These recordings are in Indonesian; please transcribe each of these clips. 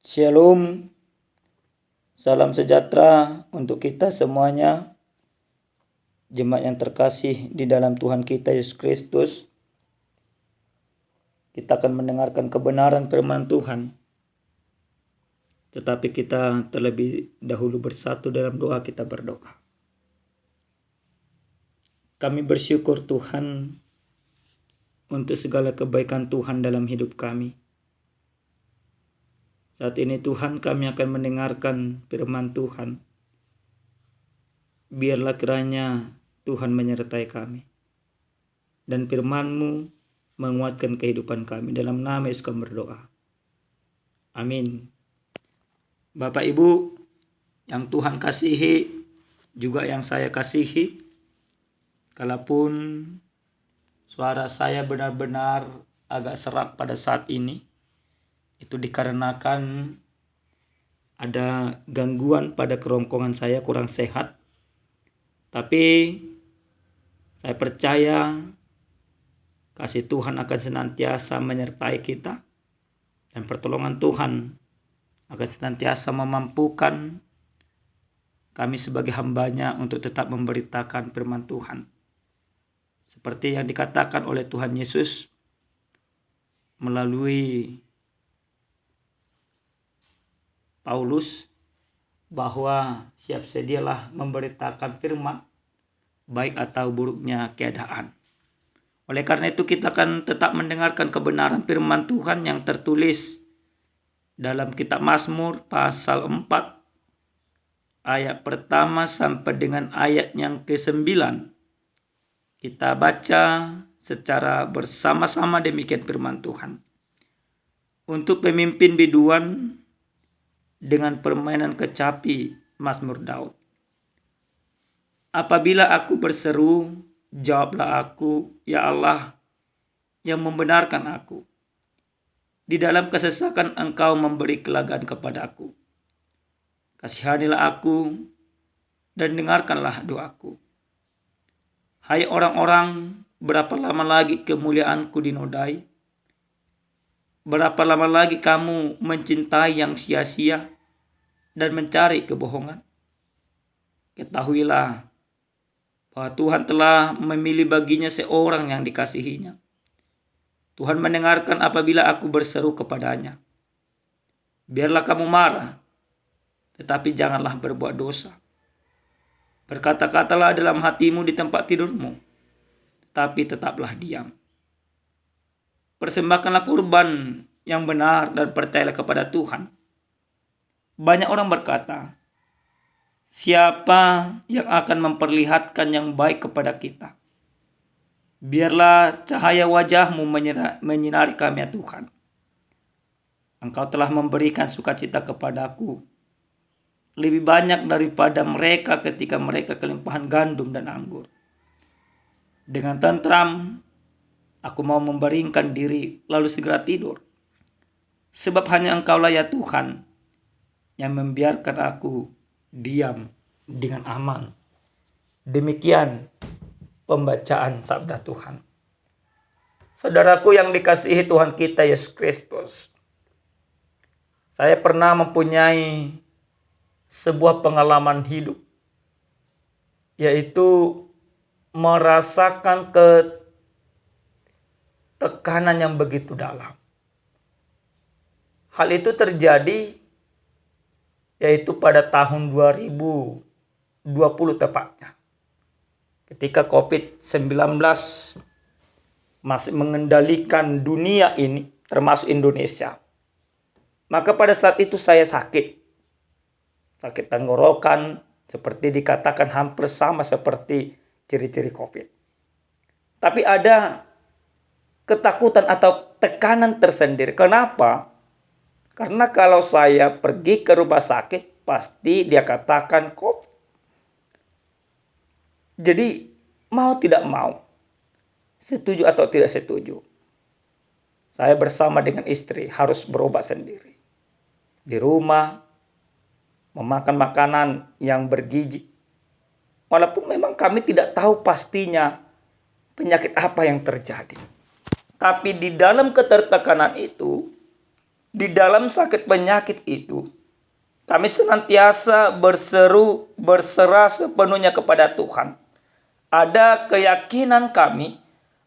Shalom, salam sejahtera untuk kita semuanya, jemaat yang terkasih di dalam Tuhan kita Yesus Kristus. Kita akan mendengarkan kebenaran firman Tuhan. Tetapi kita terlebih dahulu bersatu dalam doa, kita berdoa. Kami bersyukur Tuhan untuk segala kebaikan Tuhan dalam hidup kami. Saat ini Tuhan, kami akan mendengarkan firman Tuhan. Biarlah kiranya Tuhan menyertai kami, dan firman-Mu menguatkan kehidupan kami. Dalam nama Yesus kami berdoa. Amin. Bapak Ibu yang Tuhan kasihi, juga yang saya kasihi, kalaupun suara saya benar-benar agak serak pada saat ini, itu dikarenakan ada gangguan pada kerongkongan saya, kurang sehat. Tapi saya percaya kasih Tuhan akan senantiasa menyertai kita, dan pertolongan Tuhan akan senantiasa memampukan kami sebagai hamba-Nya untuk tetap memberitakan firman Tuhan. Seperti yang dikatakan oleh Tuhan Yesus melalui Paulus, bahwa siap sedialah memberitakan firman, baik atau buruknya keadaan. Oleh karena itu kita akan tetap mendengarkan kebenaran firman Tuhan yang tertulis dalam kitab Mazmur pasal 4 ayat pertama sampai dengan ayat yang ke-9. Kita baca secara bersama-sama demikian firman Tuhan. Untuk pemimpin biduan dengan permainan kecapi, Mazmur Daud. Apabila aku berseru, jawablah aku, ya Allah, yang membenarkan aku. Di dalam kesesakan Engkau memberi kelegaan kepadaku. Kasihanilah aku dan dengarkanlah doaku. Hai orang-orang, berapa lama lagi kemuliaanku dinodai? Berapa lama lagi kamu mencintai yang sia-sia dan mencari kebohongan? Ketahuilah bahwa Tuhan telah memilih baginya seorang yang dikasihinya. Tuhan mendengarkan apabila aku berseru kepadanya. Biarlah kamu marah, tetapi janganlah berbuat dosa. Berkata-katalah dalam hatimu di tempat tidurmu, tetapi tetaplah diam. Persembahkanlah kurban yang benar dan percayalah kepada Tuhan. Banyak orang berkata, siapa yang akan memperlihatkan yang baik kepada kita? Biarlah cahaya wajah-Mu menyinari kami, ya Tuhan. Engkau telah memberikan sukacita kepadaku, lebih banyak daripada mereka ketika mereka kelimpahan gandum dan anggur. Dengan tentram aku mau membaringkan diri lalu segera tidur. Sebab hanya Engkaulah ya Tuhan yang membiarkan aku diam dengan aman. Demikian pembacaan sabda Tuhan. Saudaraku yang dikasihi Tuhan kita Yesus Kristus, saya pernah mempunyai sebuah pengalaman hidup, yaitu merasakan tekanan yang begitu dalam. Hal itu terjadi yaitu pada tahun 2020 tepatnya. Ketika COVID-19 masih mengendalikan dunia ini, termasuk Indonesia. Maka pada saat itu saya sakit tenggorokan, seperti dikatakan hampir sama seperti ciri-ciri COVID. Tapi ada ketakutan atau tekanan tersendiri. Kenapa? Karena kalau saya pergi ke rumah sakit, pasti dia katakan COVID. Jadi mau tidak mau, setuju atau tidak setuju, saya bersama dengan istri harus berobat sendiri. Di rumah, memakan makanan yang bergizi. Walaupun memang kami tidak tahu pastinya penyakit apa yang terjadi. Tapi di dalam ketertekanan itu, Di dalam sakit penyakit itu, kami senantiasa berserah sepenuhnya kepada Tuhan. Ada keyakinan kami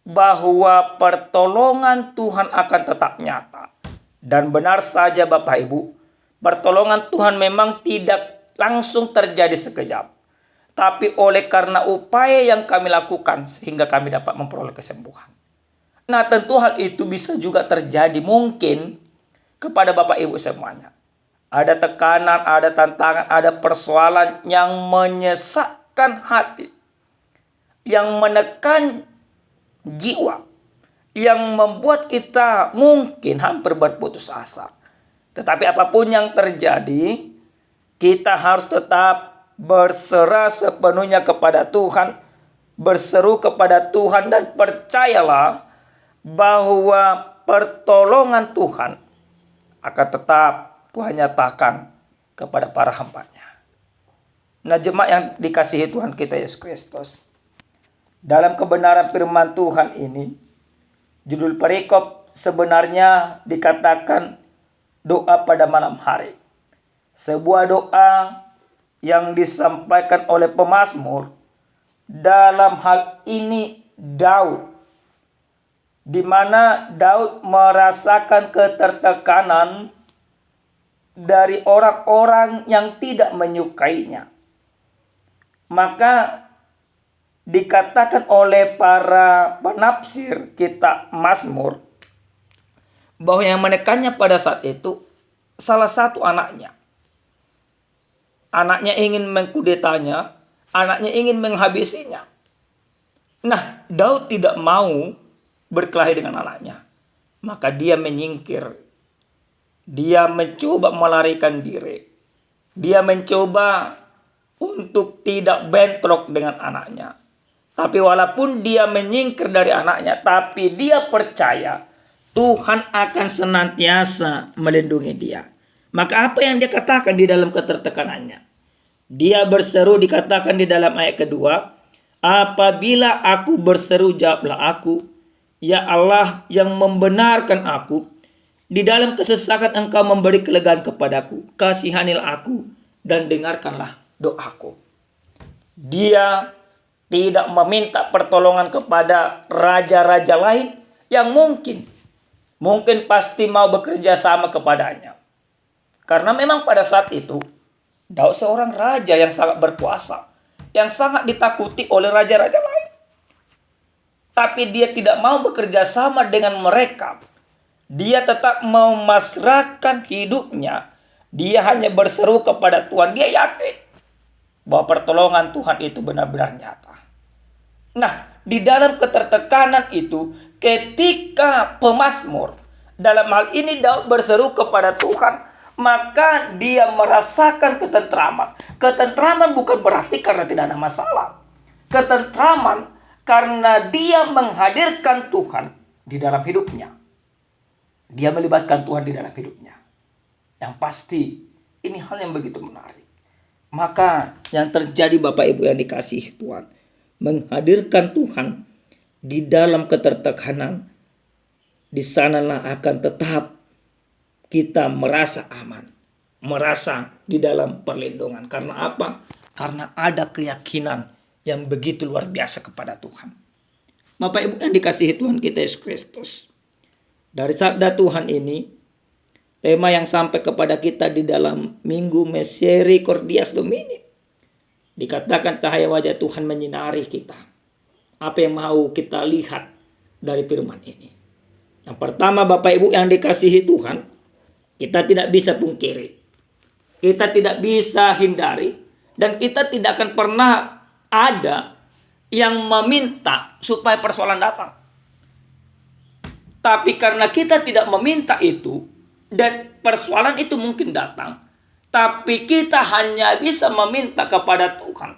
bahwa pertolongan Tuhan akan tetap nyata. Dan benar saja Bapak Ibu, pertolongan Tuhan memang tidak langsung terjadi sekejap. Tapi oleh karena upaya yang kami lakukan sehingga kami dapat memperoleh kesembuhan. Nah, tentu hal itu bisa juga terjadi mungkin kepada Bapak Ibu semuanya. Ada tekanan, ada tantangan, ada persoalan yang menyesakkan hati, yang menekan jiwa, yang membuat kita mungkin hampir berputus asa. Tetapi apapun yang terjadi, kita harus tetap berserah sepenuhnya kepada Tuhan, berseru kepada Tuhan, dan percayalah bahwa pertolongan Tuhan akan tetap Tuhan nyatakan kepada para hamba-Nya. Nah, jemaat yang dikasihi Tuhan kita Yesus Kristus, dalam kebenaran firman Tuhan ini, judul perikop sebenarnya dikatakan doa pada malam hari. Sebuah doa yang disampaikan oleh pemazmur, dalam hal ini Daud, di mana Daud merasakan ketertekanan dari orang-orang yang tidak menyukainya. Maka dikatakan oleh para penafsir kitab Mazmur bahwa yang menekannya pada saat itu salah satu anaknya. Anaknya ingin mengkudetanya, anaknya ingin menghabisinya. Nah, Daud tidak mau berkelahi dengan anaknya. Maka dia menyingkir. Dia mencoba melarikan diri. Dia mencoba untuk tidak bentrok dengan anaknya. Tapi walaupun dia menyingkir dari anaknya, tapi dia percaya Tuhan akan senantiasa melindungi dia. Maka apa yang dia katakan di dalam ketertekanannya? Dia berseru, dikatakan di dalam ayat kedua, apabila aku berseru, jawablah aku. Ya Allah yang membenarkan aku, di dalam kesesakan Engkau memberi kelegaan kepadaku. Kasihanilah aku dan dengarkanlah doaku. Dia tidak meminta pertolongan kepada raja-raja lain yang mungkin pasti mau bekerja sama kepadanya. Karena memang pada saat itu Daud seorang raja yang sangat berkuasa, yang sangat ditakuti oleh raja-raja lain. Tapi dia tidak mau bekerja sama dengan mereka. Dia tetap memasrahkan hidupnya. Dia hanya berseru kepada Tuhan. Dia yakin bahwa pertolongan Tuhan itu benar-benar nyata. Nah, di dalam ketertekanan itu, ketika pemazmur, dalam hal ini Daud berseru kepada Tuhan, maka dia merasakan ketentraman. Ketentraman bukan berarti karena tidak ada masalah. Ketentraman karena dia menghadirkan Tuhan di dalam hidupnya. Dia melibatkan Tuhan di dalam hidupnya. Yang pasti ini hal yang begitu menarik. Maka yang terjadi Bapak Ibu yang dikasihi Tuhan, menghadirkan Tuhan di dalam ketertekanan, di sanalah akan tetap kita merasa aman, merasa di dalam perlindungan. Karena apa? Karena ada keyakinan yang begitu luar biasa kepada Tuhan. Bapak Ibu yang dikasihi Tuhan kita Yesus Kristus, dari sabda Tuhan ini, tema yang sampai kepada kita di dalam Minggu Misericordias Domini, dikatakan cahaya wajah Tuhan menyinari kita. Apa yang mau kita lihat dari firman ini? Yang pertama Bapak Ibu yang dikasihi Tuhan, kita tidak bisa pungkiri, kita tidak bisa hindari, dan kita tidak akan pernah ada yang meminta supaya persoalan datang. Tapi karena kita tidak meminta itu, dan persoalan itu mungkin datang, tapi kita hanya bisa meminta kepada Tuhan,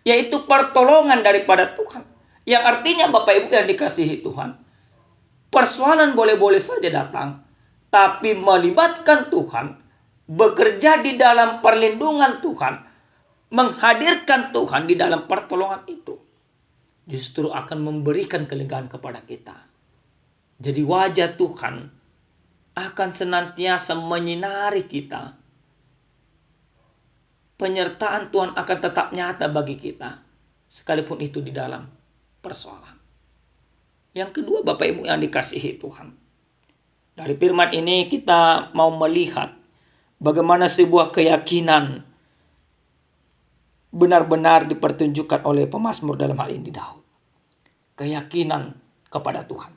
yaitu pertolongan daripada Tuhan. Yang artinya Bapak Ibu yang dikasihi Tuhan, persoalan boleh-boleh saja datang, tapi melibatkan Tuhan, bekerja di dalam perlindungan Tuhan, menghadirkan Tuhan di dalam pertolongan itu, justru akan memberikan kelegaan kepada kita. Jadi wajah Tuhan akan senantiasa menyinari kita. Penyertaan Tuhan akan tetap nyata bagi kita, sekalipun itu di dalam persoalan. Yang kedua, Bapak Ibu yang dikasihi Tuhan, dari firman ini kita mau melihat bagaimana sebuah keyakinan benar-benar dipertunjukkan oleh pemazmur, dalam hal ini Daud. Keyakinan kepada Tuhan.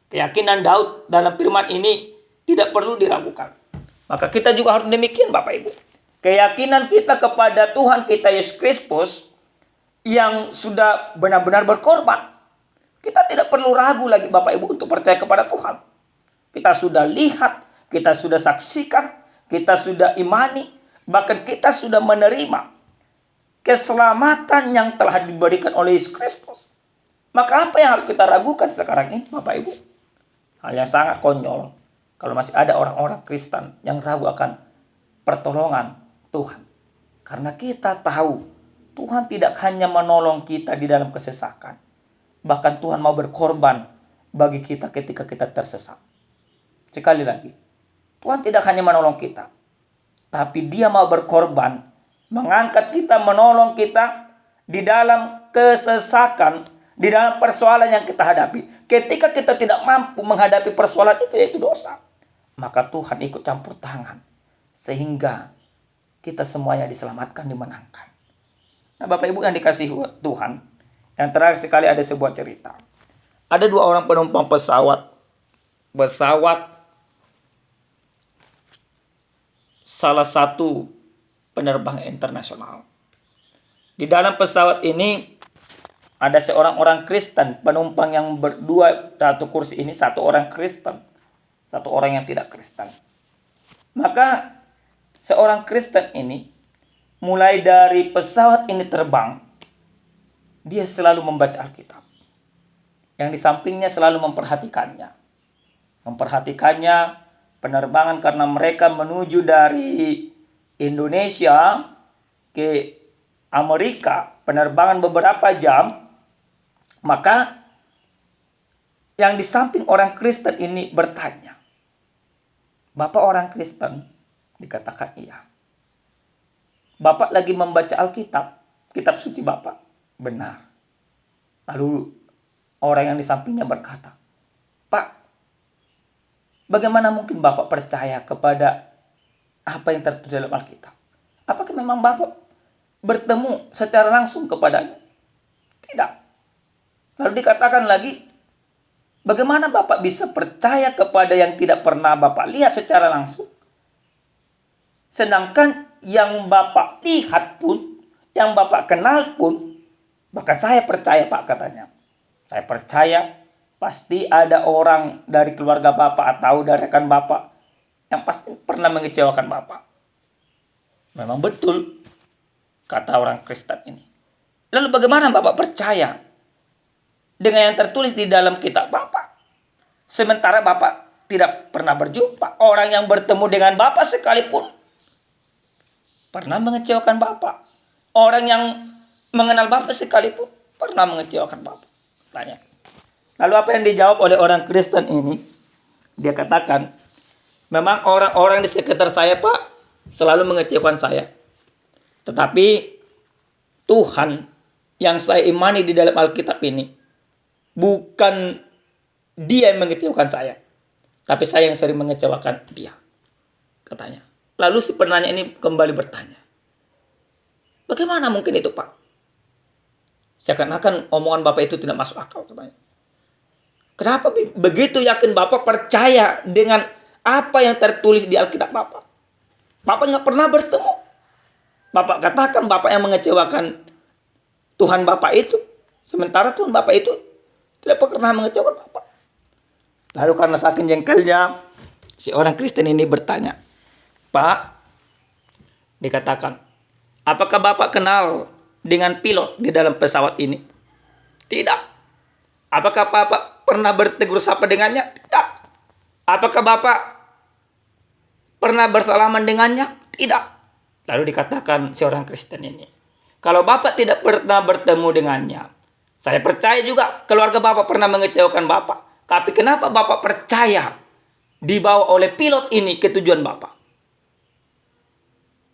Keyakinan Daud dalam firman ini tidak perlu diragukan. Maka kita juga harus demikian, Bapak Ibu. Keyakinan kita kepada Tuhan kita Yesus Kristus yang sudah benar-benar berkorban. Kita tidak perlu ragu lagi, Bapak Ibu, untuk percaya kepada Tuhan. Kita sudah lihat, kita sudah saksikan, kita sudah imani, bahkan kita sudah menerima keselamatan yang telah diberikan oleh Yesus Kristus. Maka apa yang harus kita ragukan sekarang ini, Bapak Ibu? Hal yang sangat konyol kalau masih ada orang-orang Kristen yang ragu akan pertolongan Tuhan. Karena kita tahu Tuhan tidak hanya menolong kita di dalam kesesakan. Bahkan Tuhan mau berkorban bagi kita ketika kita tersesat. Sekali lagi, Tuhan tidak hanya menolong kita, tapi Dia mau berkorban, mengangkat kita, menolong kita di dalam kesesakan, di dalam persoalan yang kita hadapi. Ketika kita tidak mampu menghadapi persoalan itu, yaitu dosa, maka Tuhan ikut campur tangan, sehingga kita semuanya diselamatkan, dimenangkan. Nah, Bapak Ibu yang dikasihi Tuhan, yang terakhir sekali ada sebuah cerita. Ada dua orang penumpang pesawat salah satu penerbang internasional. Di dalam pesawat ini ada seorang orang Kristen, penumpang yang berdua, satu kursi ini satu orang Kristen, satu orang yang tidak Kristen. Maka seorang Kristen ini, mulai dari pesawat ini terbang, dia selalu membaca Alkitab. Yang di sampingnya selalu memperhatikannya penerbangan, karena mereka menuju dari Indonesia ke Amerika, penerbangan beberapa jam. Maka yang di samping orang Kristen ini bertanya, "Bapak orang Kristen?" Dikatakan iya. "Bapak lagi membaca Alkitab, kitab suci Bapak?" Benar. Lalu orang yang di sampingnya berkata, "Pak, bagaimana mungkin Bapak percaya kepada apa yang tertulis dalam Alkitab? Apakah memang Bapak bertemu secara langsung kepadanya?" Tidak. Lalu dikatakan lagi, "Bagaimana Bapak bisa percaya kepada yang tidak pernah Bapak lihat secara langsung? Sedangkan yang Bapak lihat pun, yang Bapak kenal pun, bahkan saya percaya Pak," katanya. "Saya percaya pasti ada orang dari keluarga Bapak atau dari rekan Bapak yang pasti pernah mengecewakan Bapak." Memang betul, kata orang Kristen ini. "Lalu bagaimana Bapak percaya dengan yang tertulis di dalam kitab Bapak? Sementara Bapak tidak pernah berjumpa. Orang yang bertemu dengan Bapak sekalipun pernah mengecewakan Bapak. Orang yang mengenal Bapak sekalipun pernah mengecewakan Bapak." Tanya. Lalu apa yang dijawab oleh orang Kristen ini? Dia katakan, "Memang orang-orang di sekitar saya, Pak, selalu mengecewakan saya. Tetapi Tuhan yang saya imani di dalam Alkitab ini, bukan Dia yang mengecewakan saya, tapi saya yang sering mengecewakan Dia," katanya. Lalu si penanya ini kembali bertanya, "Bagaimana mungkin itu, Pak?" Seakan-akan omongan Bapak itu tidak masuk akal, katanya. "Kenapa begitu yakin Bapak percaya dengan apa yang tertulis di Alkitab Bapak? Bapak nggak pernah bertemu. Bapak katakan Bapak yang mengecewakan Tuhan Bapak itu, sementara Tuhan Bapak itu tidak pernah mengecewakan Bapak." Lalu karena saking jengkelnya, si orang Kristen ini bertanya, "Pak," dikatakan, "apakah Bapak kenal dengan pilot di dalam pesawat ini?" "Tidak." "Apakah Bapak pernah bertegur sapa dengannya?" "Tidak." "Apakah Bapak pernah bersalaman dengannya?" "Tidak." Lalu dikatakan si orang Kristen ini, "Kalau Bapak tidak pernah bertemu dengannya, saya percaya juga keluarga Bapak pernah mengecewakan Bapak. Tapi kenapa Bapak percaya dibawa oleh pilot ini ke tujuan Bapak.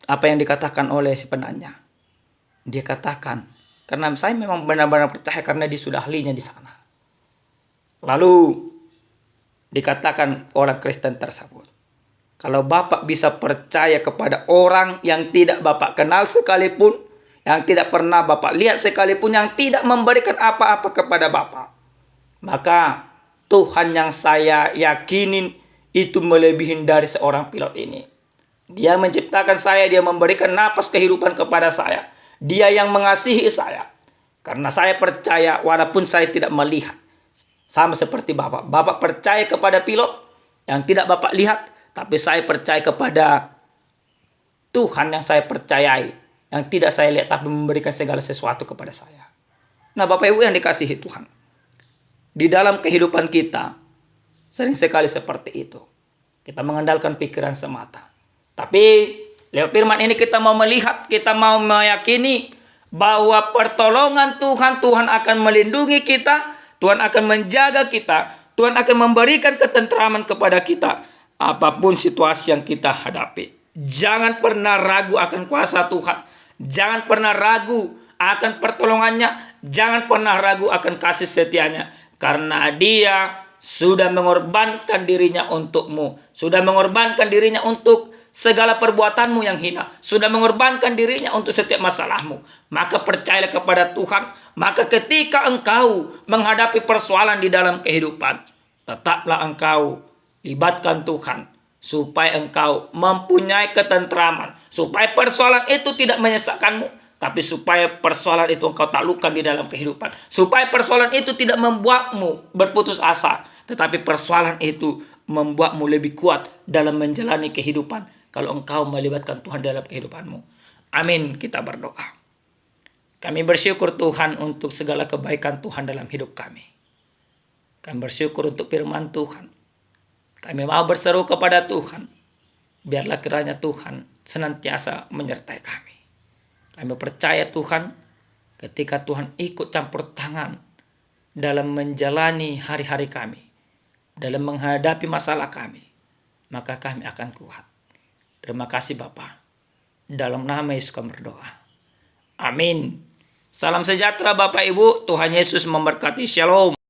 Apa yang dikatakan oleh si penanya? Dia katakan, karena saya memang benar-benar percaya karena dia sudah ahlinya di sana. Lalu dikatakan orang Kristen tersebut, kalau Bapak bisa percaya kepada orang yang tidak Bapak kenal sekalipun, yang tidak pernah Bapak lihat sekalipun, yang tidak memberikan apa-apa kepada Bapak, maka Tuhan yang saya yakinin itu melebihi dari seorang pilot ini. Dia menciptakan saya, dia memberikan napas kehidupan kepada saya. Dia yang mengasihi saya. Karena saya percaya walaupun saya tidak melihat. Sama seperti Bapak. Bapak percaya kepada pilot yang tidak Bapak lihat. Tapi saya percaya kepada Tuhan yang saya percayai. Yang tidak saya lihat tapi memberikan segala sesuatu kepada saya. Nah Bapak Ibu yang dikasihi Tuhan. Di dalam kehidupan kita sering sekali seperti itu. Kita mengandalkan pikiran semata. Tapi lewat firman ini kita mau melihat, kita mau meyakini bahwa pertolongan Tuhan, Tuhan akan melindungi kita, Tuhan akan menjaga kita, Tuhan akan memberikan ketentraman kepada kita apapun situasi yang kita hadapi. Jangan pernah ragu akan kuasa Tuhan. Jangan pernah ragu akan pertolongannya. Jangan pernah ragu akan kasih setianya. Karena Dia sudah mengorbankan dirinya untukmu. Sudah mengorbankan dirinya untuk segala perbuatanmu yang hina. Sudah mengorbankan dirinya untuk setiap masalahmu. Maka percayalah kepada Tuhan. Maka ketika engkau menghadapi persoalan di dalam kehidupan, tetaplah engkau libatkan Tuhan. Supaya engkau mempunyai ketentraman. Supaya persoalan itu tidak menyesakkanmu. Tapi supaya persoalan itu engkau taklukkan di dalam kehidupan. Supaya persoalan itu tidak membuatmu berputus asa. Tetapi persoalan itu membuatmu lebih kuat dalam menjalani kehidupan. Kalau engkau melibatkan Tuhan dalam kehidupanmu. Amin, kita berdoa. Kami bersyukur Tuhan untuk segala kebaikan Tuhan dalam hidup kami. Kami bersyukur untuk firman Tuhan. Kami mau berseru kepada Tuhan. Biarlah kiranya Tuhan senantiasa menyertai kami. Kami percaya Tuhan, ketika Tuhan ikut campur tangan dalam menjalani hari-hari kami, dalam menghadapi masalah kami, maka kami akan kuat. Terima kasih Bapa. Dalam nama Yesus kami berdoa. Amin. Salam sejahtera Bapak Ibu. Tuhan Yesus memberkati. Shalom.